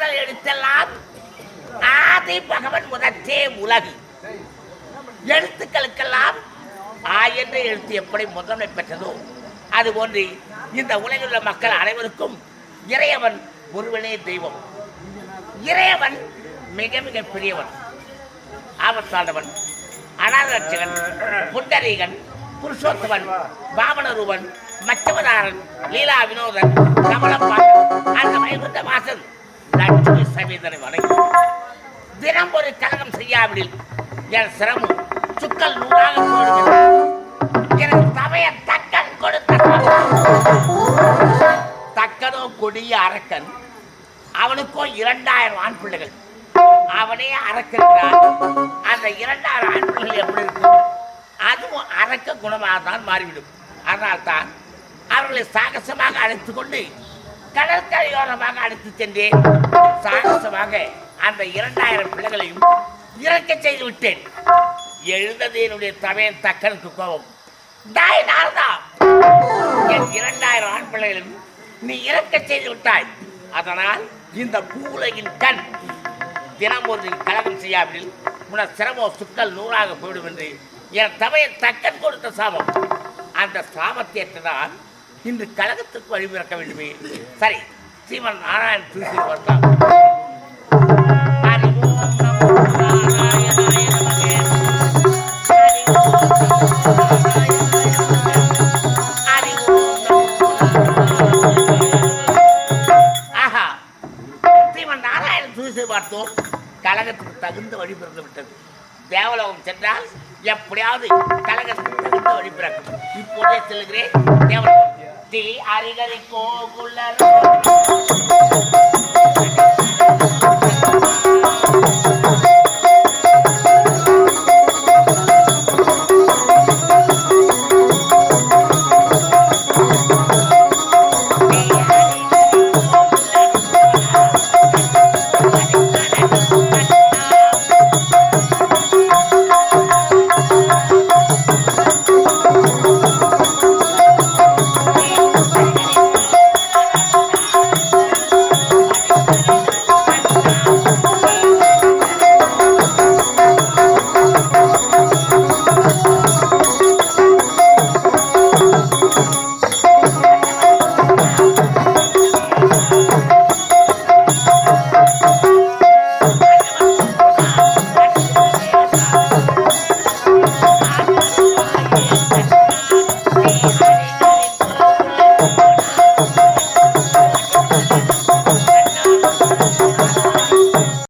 முதல் எழுத்தெல்லாம் ஆதி பகவன் முதற்றே உலகு. எழுத்துக்களுக்கெல்லாம் ஆ என்ற எழுத்து எப்படி முதன்மை பெற்றதோ அதுபோன்று இந்த உலகில் உள்ள மக்கள் அனைவருக்கும் இறைவன் ஒருவனே தெய்வம். இறைவன் மிக மிக பெரியவன், ஆபத்தாண்டவன், அநாதரட்சகன், புண்டரீகன், புருஷோத்தவன், பாவனரூபன், மச்சவதாரன், லீலா வினோதன், கமலப்பாண்டன், அந்த வைகுண்ட வாசன் லட்சுமி சமேதனை வணங்கி தினம் ஒரு கலகம் செய்யாவிடில் என் சிரமம் சுக்கல் நூறாக போடுகிறது. எனக்கு தவைய தக்கன் கொடுத்த தக்கனோ கொடிய அரக்கன், அவனுக்கோ 2000 ஆண் பிள்ளைகள். அவனே அரக்கிறான். அந்த 2000 ஆண் பிள்ளைகள் எப்படி இருக்கும்? அதுவும் அரக்க குணமாக தான் மாறிவிடும். அதனால்தான் அவர்களை சாகசமாக அழைத்துக் கொண்டு கடற்கரையோரமாக அழைத்து சென்றேன். சாகசமாக அந்த 2000 பிள்ளைகளையும் இறக்க செய்து விட்டேன். எழுந்தது என்னுடைய தமையன் தக்கனுக்கு கோபம். என் 2000 ஆண் பிள்ளைகளையும் நீ இறக்க செய்து விட்டாய். அதனால் இந்த பூவுலகின் கண் தினம் ஒரு கலகம் செய்யாவிடில் உன சிரமோ சுக்கல் நூறாக போய்விடும் என்று என் தமையன் தக்கன் கொடுத்த சாபம். அந்த சாபத்தை ஏற்றதால் இன்று கழகத்துக்கு வழிபிறக்க வேண்டுமே. சரி, ஸ்ரீமன் நாராயண் தூசி வரலாம். ஆஹா, ஸ்ரீமன் நாராயண் தூசி பார்த்தோம். கழகத்துக்கு தகுந்த வழி பிறந்து விட்டது. தேவலோகம் சென்றால் எப்படியாவது கழகத்துக்கு தகுந்த வழி பிறக்கும். இப்போதே செல்கிறேன் தேவலோகம். அறிகரி கோகுல